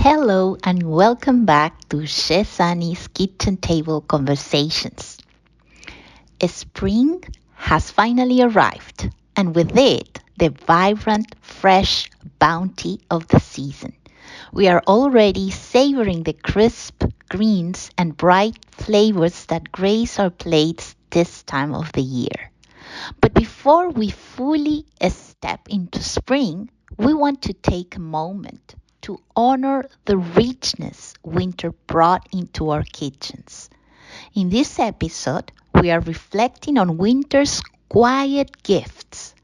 Hello and welcome back to Chef Annie's Kitchen Table Conversations. Spring has finally arrived, and with it, the vibrant, fresh bounty of the season. We are already savoring the crisp greens and bright flavors that grace our plates this time of the year. But before we fully step into spring, we want to take a moment to honor the richness winter brought into our kitchens. In this episode, we are reflecting on winter's quiet gifts,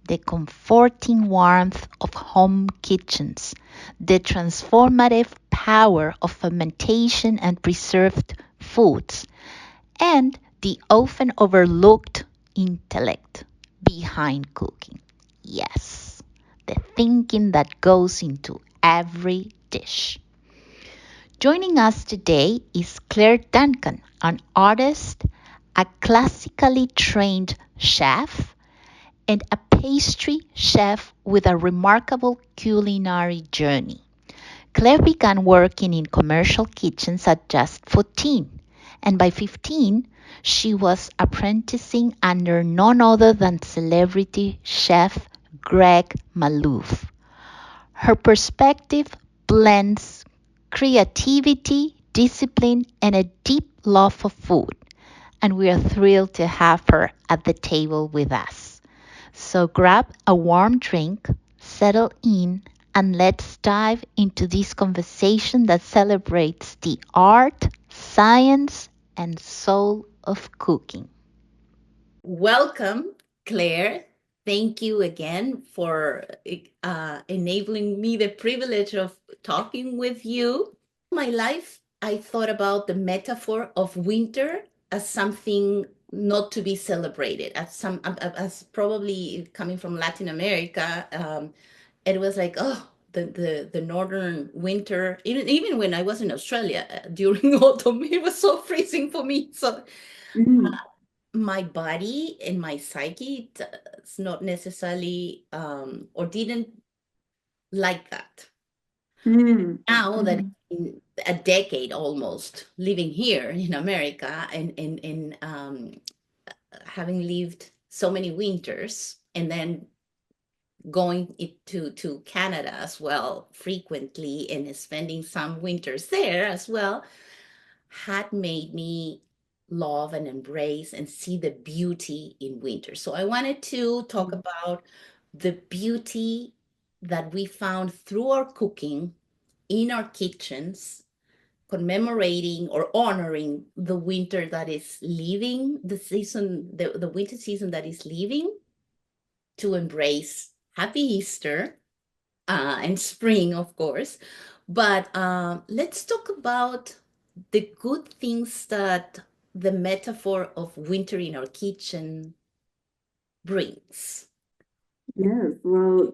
the comforting warmth of home kitchens, the transformative power of fermentation and preserved foods, and the often overlooked intellect behind cooking. Yes, the thinking that goes into every dish. Joining us today is Clare Duncan, an artist, a classically trained chef, and a pastry chef with a remarkable culinary journey. Claire began working in commercial kitchens at just 14, and by 15, she was apprenticing under none other than celebrity chef Greg Malouf. Her perspective blends creativity, discipline, and a deep love for food, and we are thrilled to have her at the table with us. So grab a warm drink, settle in, and let's dive into this conversation that celebrates the art, science, and soul of cooking. Welcome, Claire. Thank you again for enabling me the privilege of talking with you. My life, I thought about the metaphor of winter as something not to be celebrated, as probably coming from Latin America. It was like, oh, the northern winter. Even when I was in Australia during autumn, it was so freezing for me. So Mm, my body and my psyche it's not necessarily or didn't like that. mm, Now that mhm. in a decade almost living here in America and having lived so many winters and then going to Canada as well frequently and spending some winters there as well had made me love and embrace and see the beauty in winter. So I wanted to talk Mm. about the beauty that we found through our cooking in our kitchens, commemorating or honoring the winter that is leaving, the season, the winter season that is leaving, to embrace Happy Easter and spring, of course. But let's talk about the good things that the metaphor of winter in our kitchen brings. Yes, well,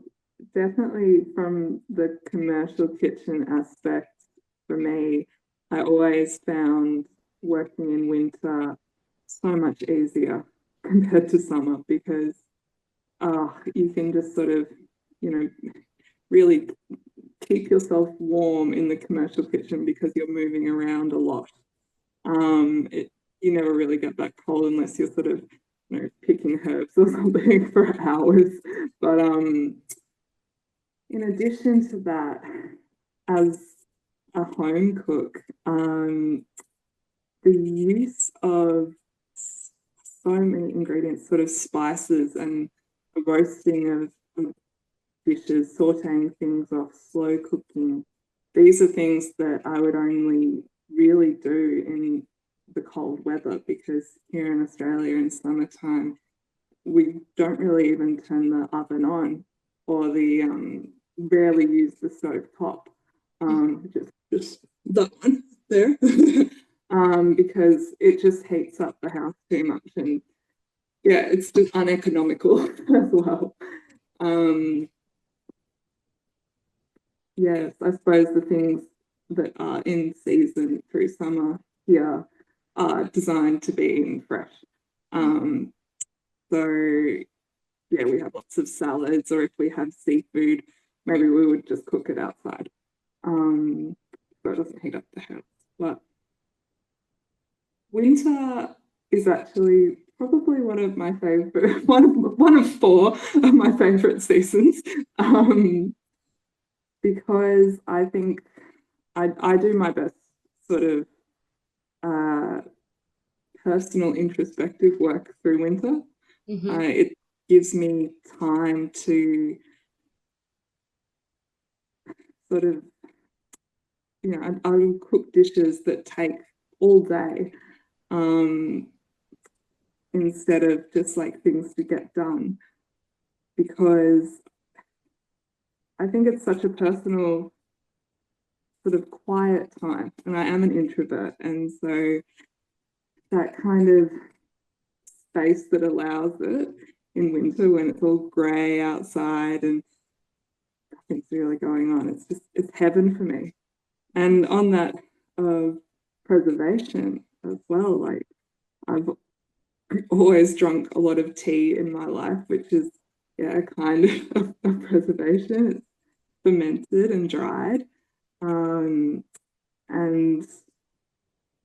definitely from the commercial kitchen aspect for me, I always found working in winter so much easier compared to summer because you can just sort of, you know, really keep yourself warm in the commercial kitchen because you're moving around a lot. It, you never really get that cold unless you're sort of, picking herbs or something for hours. But in addition to that, as a home cook, the use of so many ingredients, sort of spices and the roasting of dishes, sauteing things off, slow cooking. These are things that I would only really do in the cold weather because here in Australia in summertime, we don't really even turn the oven on or the rarely use the stove top. Just that one there. Because it just heats up the house too much and yeah, it's just uneconomical as well. Um, Yes, I suppose the things that are in season through summer here are designed to be fresh. Um, so yeah, we have lots of salads, or if we have seafood, maybe we would just cook it outside. but it doesn't heat up the house. But winter is actually probably one of my favorite, one of four of my favorite seasons, because I think I do my best sort of personal introspective work through winter. It gives me time to sort of, you know, I'll cook dishes that take all day, instead of just like things to get done, because I think it's such a personal sort of quiet time, and I am an introvert, and so that kind of space that allows it in winter when it's all grey outside and nothing's really going on, it's heaven for me. And on that preservation as well, like I've always drunk a lot of tea in my life, which is a kind of preservation. It's fermented and dried, and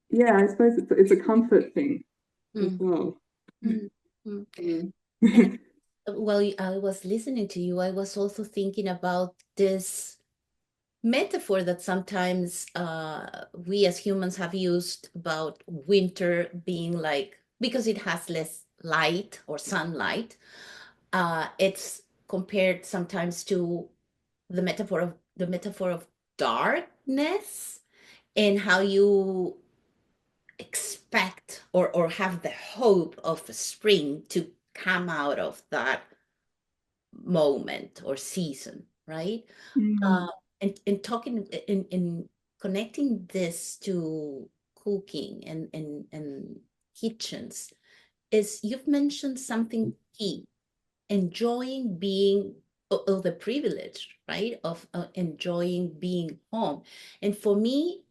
yeah, I suppose it's a comfort thing as well. And while I was listening to you, I was also thinking about this metaphor that sometimes we as humans have used about winter being like, because it has less light or sunlight, it's compared sometimes to the metaphor of darkness, and how you expect or have the hope of spring to come out of that moment or season, right? And talking in connecting this to cooking and kitchens, is you've mentioned something key: enjoying being, or the privilege, right, of enjoying being home. And for me,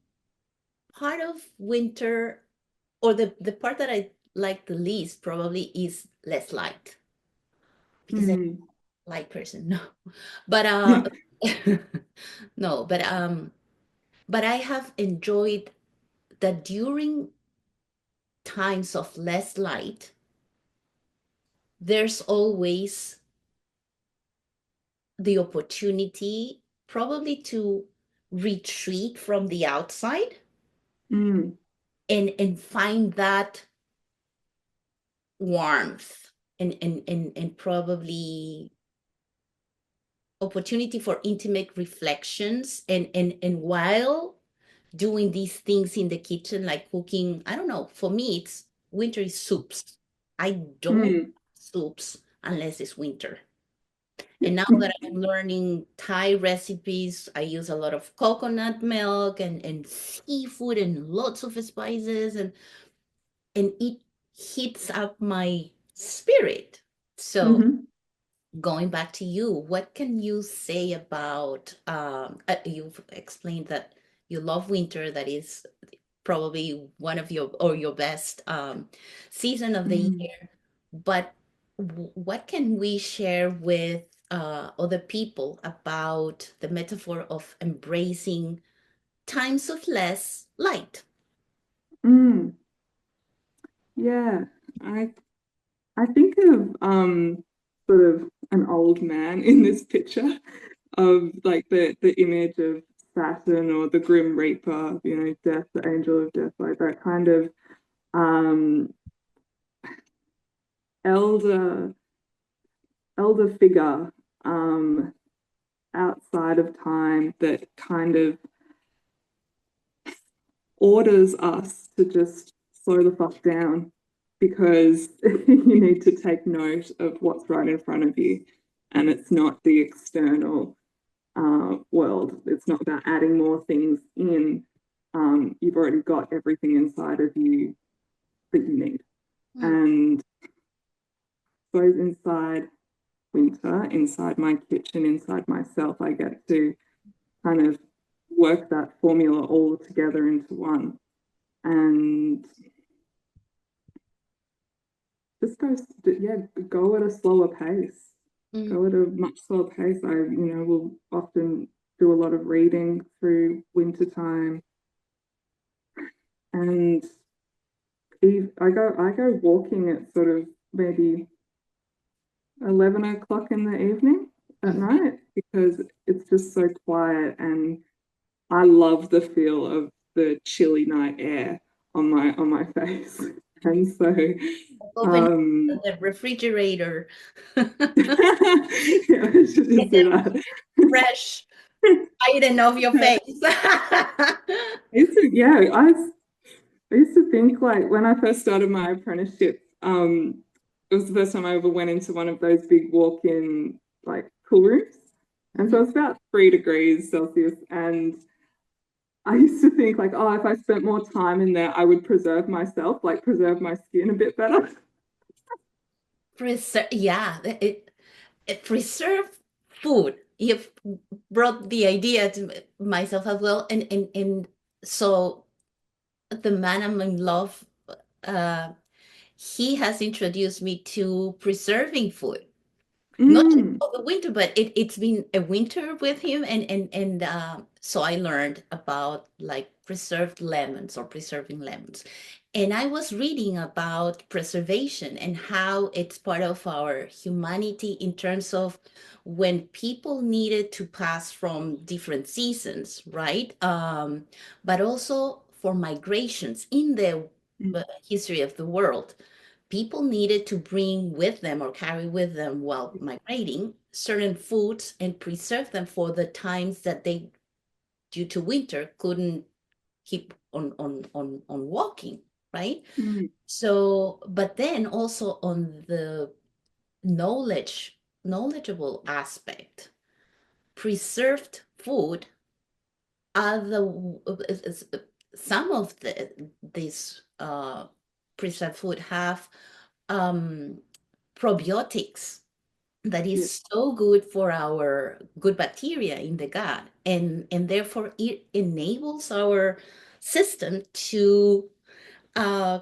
part of winter, or the part that I like the least probably, is less light, because I'm a light person. No, but no, but I have enjoyed that during times of less light, there's always the opportunity probably to retreat from the outside and find that warmth and probably opportunity for intimate reflections, and while doing these things in the kitchen, like cooking. I don't know, for me it's winter is soups. I don't soups unless it's winter. And now that I'm learning Thai recipes, I use a lot of coconut milk and seafood and lots of spices, and it heats up my spirit. So going back to you, what can you say about, you've explained that you love winter, that is probably one of your best season of the year, but what can we share with other people about the metaphor of embracing times of less light? Yeah, I think of sort of an old man in this picture, of like the image of Saturn or the Grim Reaper, you know, death, the angel of death, like that kind of elder figure outside of time, that kind of orders us to just slow the fuck down, because you need to take note of what's right in front of you, and it's not the external world. It's not about adding more things in. You've already got everything inside of you that you need. And so inside winter, inside my kitchen, inside myself, I get to kind of work that formula all together into one, and just go at a slower pace. Go at a much slower pace. I will often do a lot of reading through winter time, and I go walking at sort of maybe 11 o'clock in the evening at night, because it's just so quiet, and I love the feel of the chilly night air on my face. And so Open the refrigerator. yeah, I shouldn't say that. Fresh item off your face. I used to think, like, when I first started my apprenticeship, it was the first time I ever went into one of those big walk-in, like, cool rooms. And so it's about 3 degrees Celsius. And I used to think, like, oh, if I spent more time in there, I would preserve myself, like preserve my skin a bit better. Yeah, preserve food. You've brought the idea to myself as well, and so the man I'm in love, he has introduced me to preserving food. Not just for the winter, but it's been a winter with him, and so I learned about like preserved lemons or preserving lemons. And I was reading about preservation and how it's part of our humanity in terms of when people needed to pass from different seasons, right? But also for migrations in the history of the world, people needed to bring with them or carry with them while migrating certain foods and preserve them for the times that they, due to winter, couldn't keep on walking, right? So, but then also on the knowledgeable aspect, preserved food are some of these preserved food have probiotics that is so good for our good bacteria in the gut, and therefore it enables our system to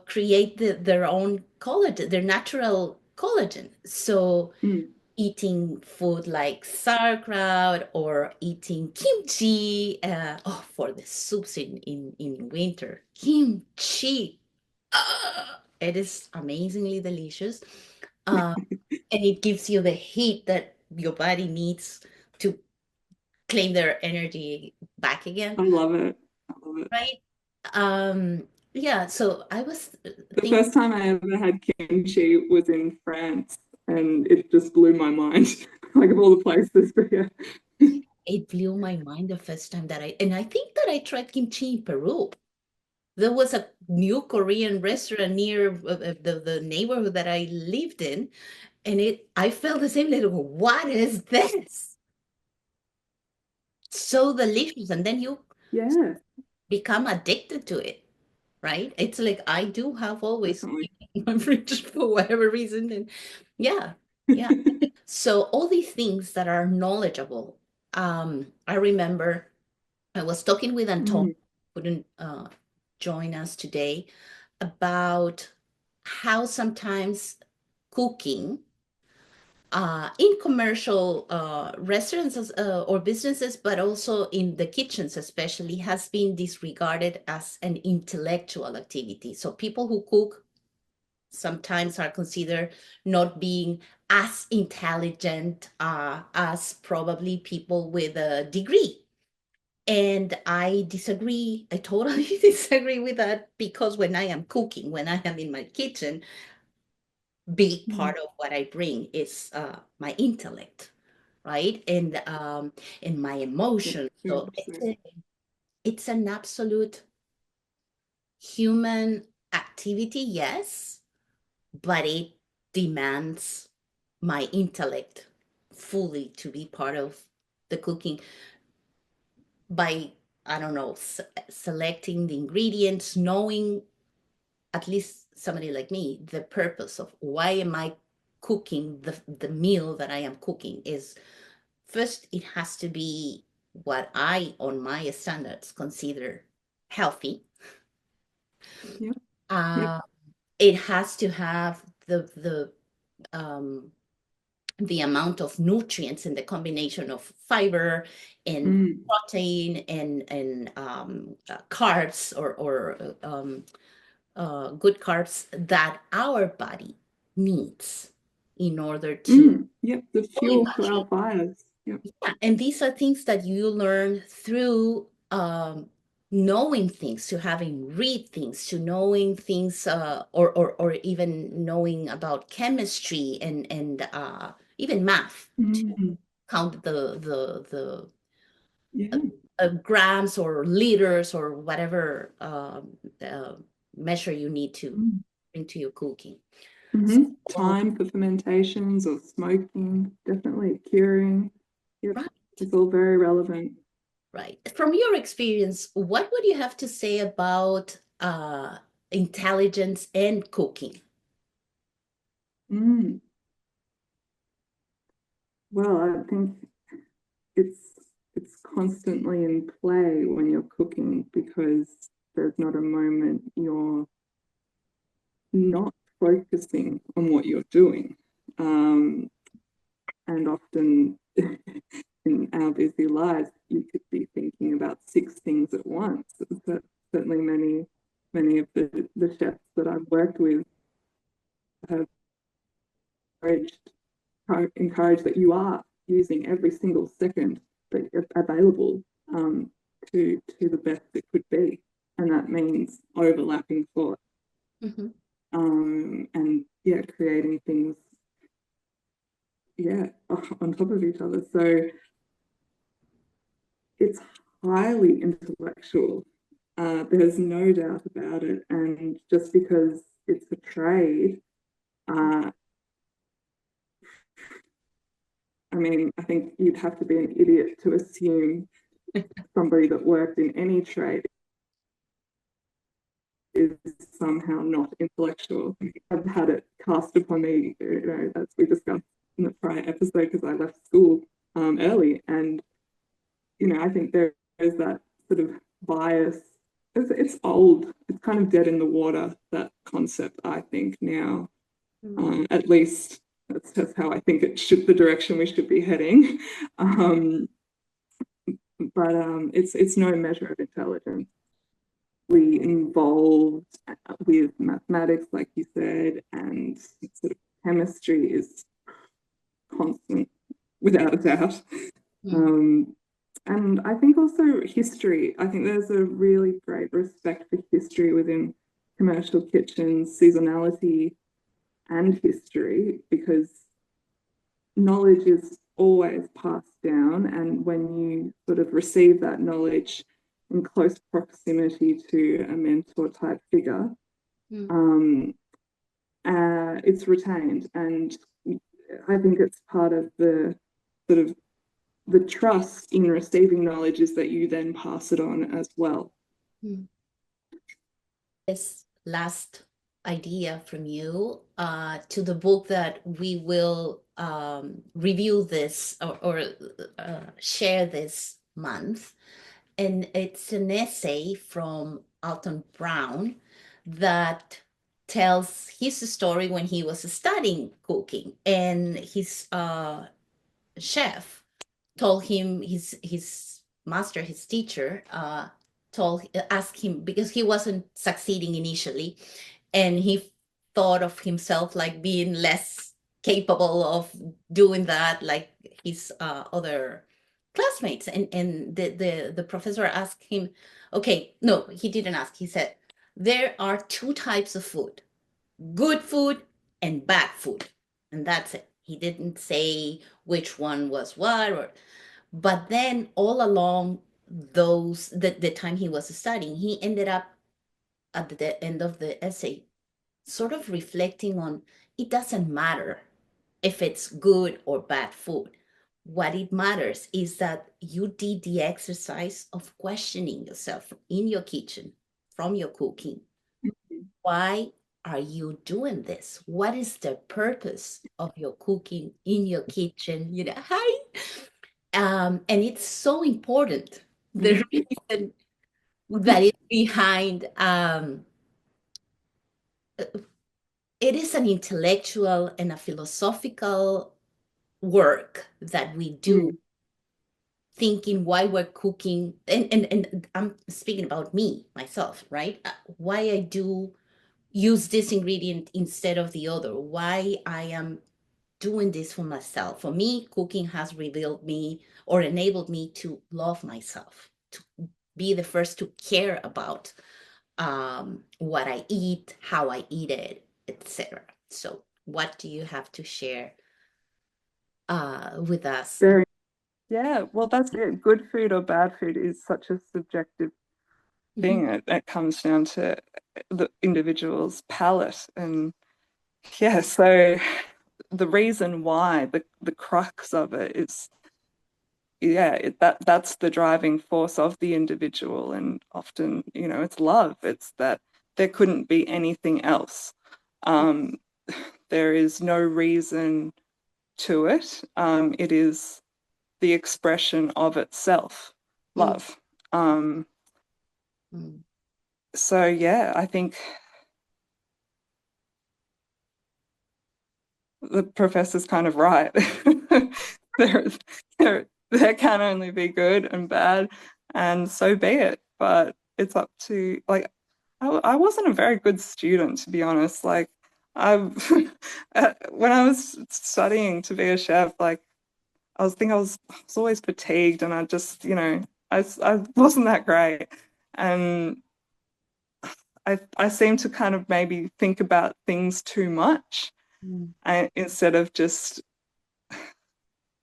create their own collagen, their natural collagen. So eating food like sauerkraut or eating kimchi, for the soups in winter, kimchi, it is amazingly delicious. And it gives you the heat that your body needs to claim their energy back again. I love it. I love it. Right? Yeah, so I was The first time I ever had kimchi was in France, and it just blew my mind. Like, of all the places, but yeah. It blew my mind the first time that I think that I tried kimchi in Peru. There was a new Korean restaurant near the neighborhood that I lived in, and I felt the same little, what is this? So delicious. And then you become addicted to it, right? It's like I do have always in my fridge for whatever reason. And yeah. So all these things that are knowledgeable. I remember I was talking with Anton, couldn't join us today, about how sometimes cooking in commercial restaurants or businesses, but also in the kitchens especially, has been disregarded as an intellectual activity. So people who cook sometimes are considered not being as intelligent as probably people with a degree. And I disagree. I totally disagree with that, because when I am cooking, when I am in my kitchen, big part of what I bring is my intellect, right? And my emotion. So it's an absolute human activity, yes, but it demands my intellect fully to be part of the cooking by, I don't know, selecting the ingredients, knowing, at least somebody like me, the purpose of why am I cooking the meal that I am cooking is, first, it has to be what I, on my standards, consider healthy. It has to have the the amount of nutrients and the combination of fiber and protein and carbs or good carbs that our body needs in order to the fuel for our fires. Yeah, and these are things that you learn through knowing things, to having read things, to knowing things, or even knowing about chemistry and even math, to count the grams or liters or whatever measure you need to bring to your cooking. Time for fermentations or smoking, definitely curing. Yep. Right. It's all very relevant. Right. From your experience, what would you have to say about intelligence and cooking? Well, I think it's constantly in play when you're cooking, because there's not a moment you're not focusing on what you're doing. And often in our busy lives, you could be thinking about 6 things at once. Certainly many of the chefs that I've worked with have encouraged that you are using every single second that is available to the best it could be. And that means overlapping thought. And creating things on top of each other. So it's highly intellectual. There's no doubt about it. And just because it's a trade, I think you'd have to be an idiot to assume somebody that worked in any trade is somehow not intellectual. I've had it cast upon me, as we discussed in the prior episode, because I left school early, and I think there is that sort of bias. It's old. It's kind of dead in the water, that concept, I think, now. At least that's just how I think the direction we should be heading. But it's no measure of intelligence. We involved with mathematics, like you said, and sort of chemistry is constant, without a doubt. And I think also history. I think there's a really great respect for history within commercial kitchens, seasonality and history, because knowledge is always passed down. And when you sort of receive that knowledge in close proximity to a mentor type figure, it's retained. And I think it's part of the sort of the trust in receiving knowledge is that you then pass it on as well. This last idea from you to the book that we will review this or share this month. And it's an essay from Alton Brown that tells his story when he was studying cooking, and his chef told him, his master, his teacher, asked him, because he wasn't succeeding initially, and he thought of himself like being less capable of doing that like his other classmates, and the professor asked him, okay, no, he didn't ask, he said, there are 2 types of food, good food and bad food, and that's it. He didn't say which one was what, but then all along the time he was studying, he ended up at the end of the essay sort of reflecting on, it doesn't matter if it's good or bad food. What it matters is that you did the exercise of questioning yourself in your kitchen, from your cooking. Why are you doing this? What is the purpose of your cooking in your kitchen? And it's so important. The reason that is behind it is an intellectual and a philosophical work that we do, thinking why we're cooking, and I'm speaking about myself, right? Why I do use this ingredient instead of the other, why I am doing this for myself. For me, cooking has revealed me or enabled me to love myself, to be the first to care about what I eat, how I eat it, etc. So, what do you have to share with us? Yeah, well, that's it. Good food or bad food is such a subjective thing. It comes down to the individual's palate. And yeah, so the reason why, the crux of it is, yeah, that's the driving force of the individual. And often, you know, it's love. It's that there couldn't be anything else. There is no reason to it. It is the expression of itself, love. So yeah, I think the professor's kind of right. there, there can only be good and bad, and so be it. But it's up to, like, I wasn't a very good student, to be honest. Like, I when I was studying to be a chef, like, I was always fatigued, and I just, you know, I wasn't that great, and I seem to kind of maybe think about things too much, instead of just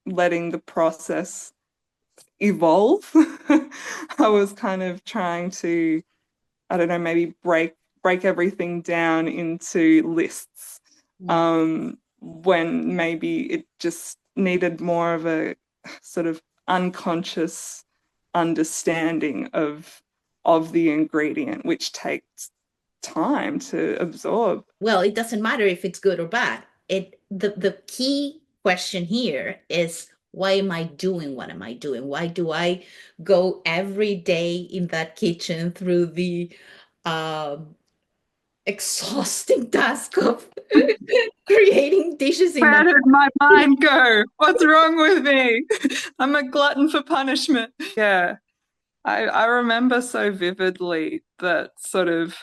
letting the process evolve. I was kind of trying to, I don't know, maybe break everything down into lists, when maybe it just needed more of a sort of unconscious understanding of the ingredient, which takes time to absorb. Well, it doesn't matter if it's good or bad. The key question here is, why am I doing what am I doing? Why do I go every day in that kitchen through the exhausting task of creating dishes in Where did my mind go? What's wrong with me? I'm a glutton for punishment. Yeah. I remember so vividly that sort of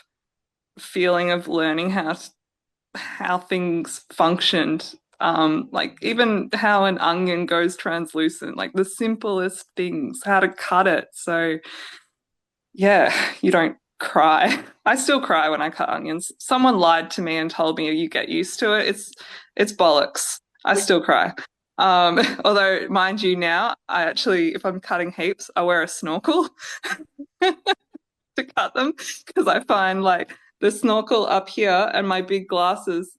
feeling of learning how things functioned. Like even how an onion goes translucent, like the simplest things, how to cut it. So yeah, you don't cry. I still cry when I cut onions. Someone lied to me and told me you get used to it. It's bollocks. I still cry. Although, mind you, now I actually, if I'm cutting heaps, I wear a snorkel to cut them, because I find like the snorkel up here and my big glasses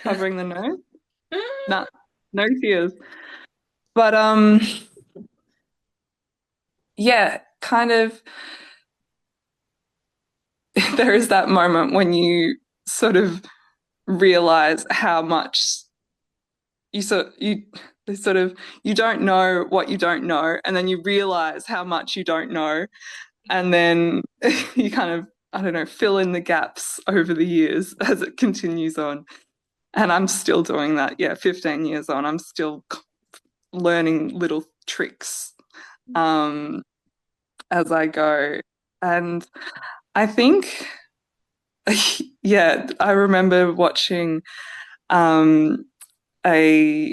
covering the nose. Nah, no tears. But yeah, kind of there is that moment when you sort of realize how much you don't know what you don't know, and then you realize how much you don't know, and then you kind of, I don't know, fill in the gaps over the years as it continues on. And I'm still doing that. Yeah, 15 years on, I'm still learning little tricks as I go. And I think, yeah, I remember watching a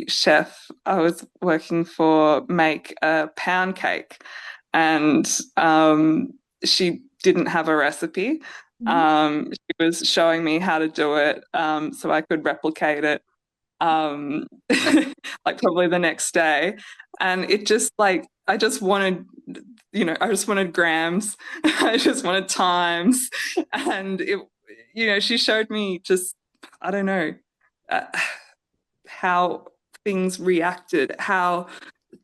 chef I was working for make a pound cake, and she didn't have a recipe. She was showing me how to do it, so I could replicate it, like probably the next day. And it just, like, I just wanted, you know, I just wanted grams, I just wanted times, and it, you know, she showed me just, I don't know, uh, how things reacted, how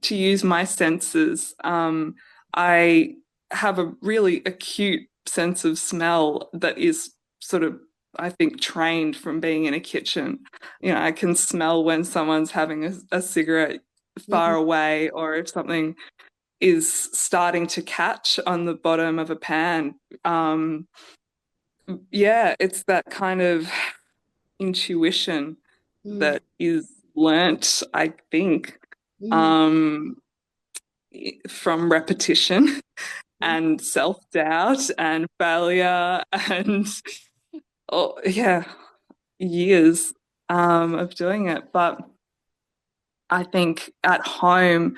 to use my senses. I have a really acute sense of smell that is sort of, I think, trained from being in a kitchen. You know, I can smell when someone's having a cigarette far away, or if something is starting to catch on the bottom of a pan. Yeah, it's that kind of intuition that is learnt, I think, from repetition and self-doubt and failure and years of doing it. But I think at home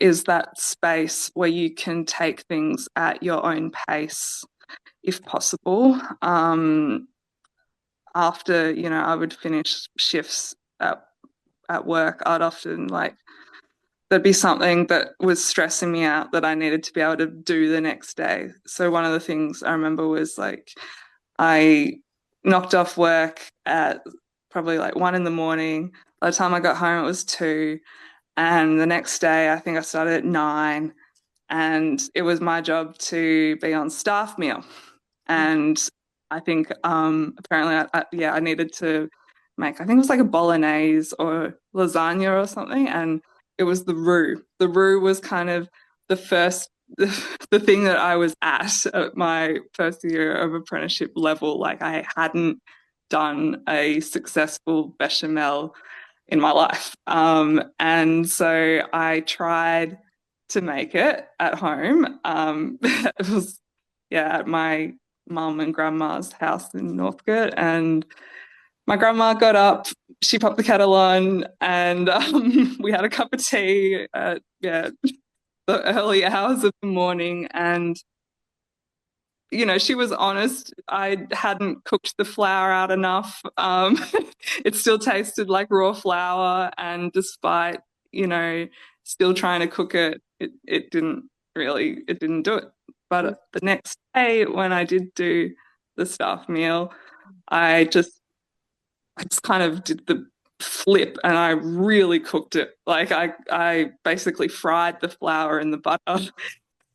is that space where you can take things at your own pace, if possible. After, I would finish shifts at work, I'd often there'd be something that was stressing me out that I needed to be able to do the next day. So one of the things I remember was I knocked off work at probably 1 a.m. By the time I got home, it was 2. And the next day, I think I started at 9. And it was my job to be on staff meal. And I think apparently, I needed to make, I think it was a bolognese or lasagna or something. And it was the roux. The roux was kind of the first, the thing that I was at my first year of apprenticeship level. I hadn't done a successful bechamel in my life. And so I tried to make it at home. It was, at my mum and grandma's house in Northcote, and my grandma got up, she popped the kettle on, and we had a cup of tea at the early hours of the morning. And she was honest. I hadn't cooked the flour out enough. It still tasted like raw flour, and despite still trying to cook it, it didn't do it. But the next day, when I did do the staff meal, I just kind of did the flip, and I really cooked it. I basically fried the flour in the butter,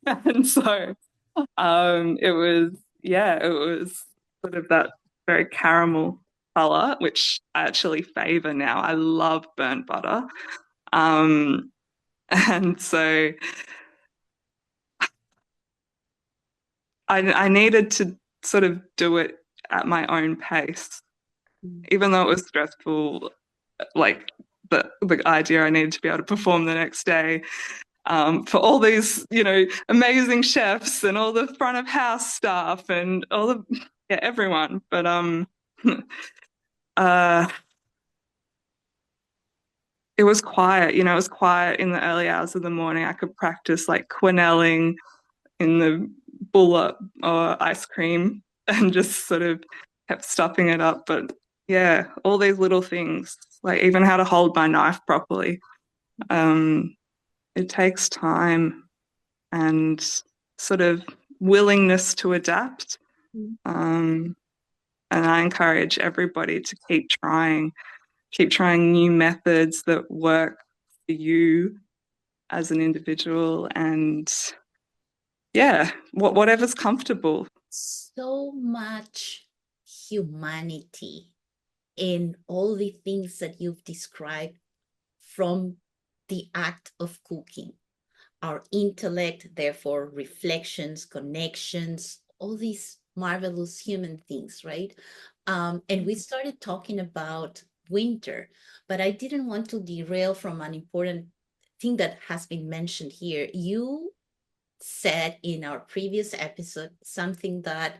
and so it was sort of that very caramel color, which I actually favor now. I love burnt butter. And so I needed to sort of do it at my own pace, even though it was stressful. The idea I needed to be able to perform the next day for all these, amazing chefs and all the front of house staff and all the everyone. But it was quiet. It was quiet in the early hours of the morning. I could practice quenelling in the bullet or ice cream and just sort of kept stuffing it up. But yeah, all these little things, even how to hold my knife properly. It takes time and sort of willingness to adapt. And I encourage everybody to keep trying new methods that work for you as an individual, and whatever's comfortable. So much humanity in all the things that you've described from the act of cooking. Our intellect, therefore reflections, connections, all these marvelous human things, right? And we started talking about winter, but I didn't want to derail from an important thing that has been mentioned here. You said in our previous episode something that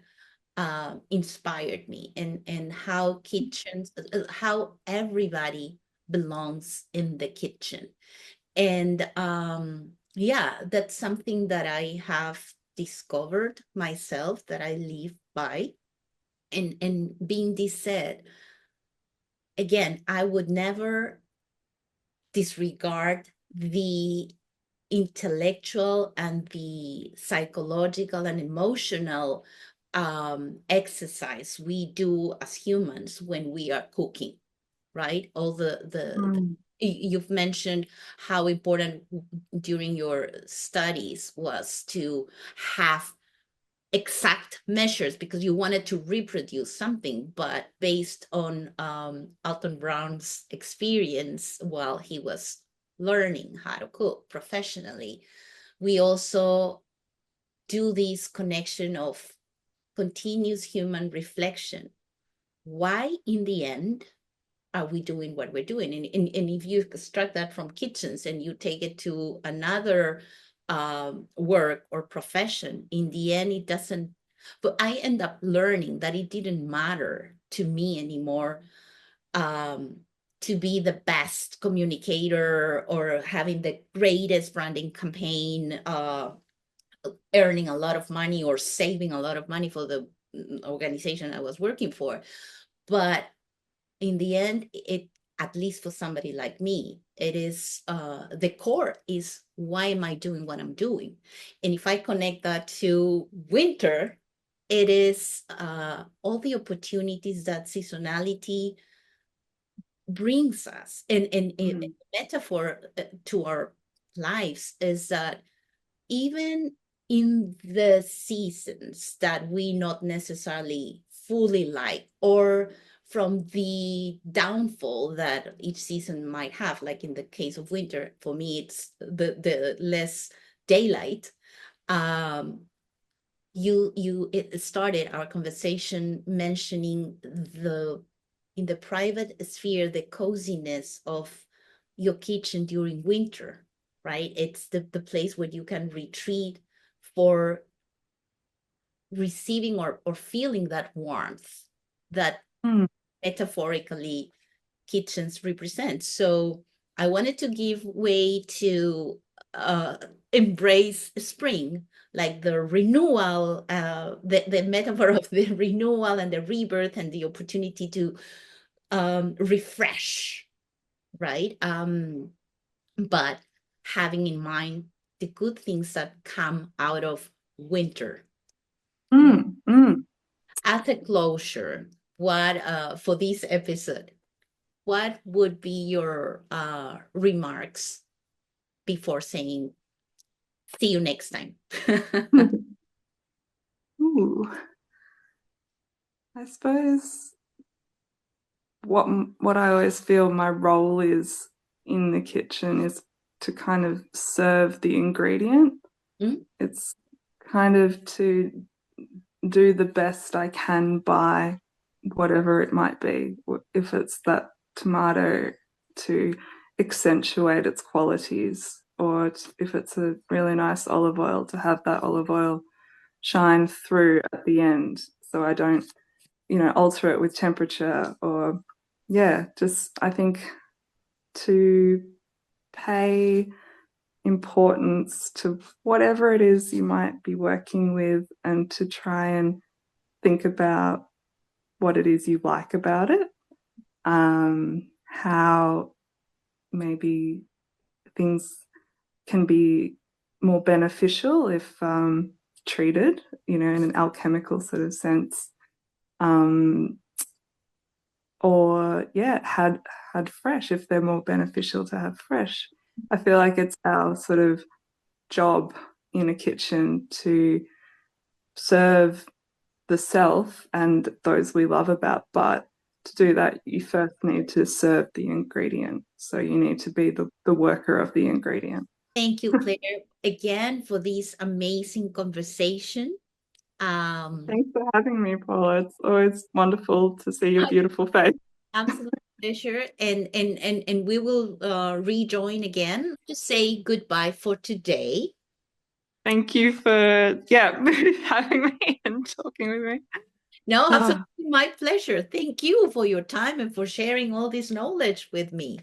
inspired me, and how kitchens, how everybody belongs in the kitchen. And that's something that I have discovered myself, that I live by. And being this said, again, I would never disregard the intellectual and the psychological and emotional exercise we do as humans when we are cooking, right? All you've mentioned how important during your studies was to have exact measures because you wanted to reproduce something, but based on Alton Brown's experience while he was learning how to cook professionally, we also do this connection of continuous human reflection. Why, in the end, are we doing what we're doing? And if you extract that from kitchens and you take it to another work or profession, in the end, it doesn't. But I end up learning that it didn't matter to me anymore to be the best communicator or having the greatest branding campaign, earning a lot of money or saving a lot of money for the organization I was working for. But in the end, at least for somebody like me, it is the core is, why am I doing what I'm doing? And if I connect that to winter, it is all the opportunities that seasonality brings us. And a metaphor to our lives is that even in the seasons that we not necessarily fully like, or from the downfall that each season might have, like in the case of winter, for me, it's the less daylight. It started our conversation mentioning in the private sphere, the coziness of your kitchen during winter, right? It's the place where you can retreat for receiving or feeling that warmth that metaphorically kitchens represent. So I wanted to give way to embrace spring, like the renewal, the metaphor of the renewal and the rebirth and the opportunity to refresh, right? But having in mind the good things that come out of winter. As a closure, what for this episode, what would be your remarks before saying see you next time? Ooh. I suppose what I always feel my role is in the kitchen is to kind of serve the ingredient. It's kind of to do the best I can by whatever it might be. If it's that tomato, to accentuate its qualities, or if it's a really nice olive oil, to have that olive oil shine through at the end, so I don't, alter it with temperature. Or just I think to pay importance to whatever it is you might be working with, and to try and think about what it is you like about it, how maybe things can be more beneficial if treated, in an alchemical sort of sense, or had fresh, if they're more beneficial to have fresh. I feel like it's our sort of job in a kitchen to serve the self and those we love about, but to do that, you first need to serve the ingredient. So you need to be the worker of the ingredient. Thank you, Claire, again for this amazing conversation. Thanks for having me, Paula. It's always wonderful to see your beautiful face. Absolute pleasure. And we will rejoin again to say goodbye for today. Thank you for having me and talking with me. No, absolutely my pleasure. Thank you for your time and for sharing all this knowledge with me.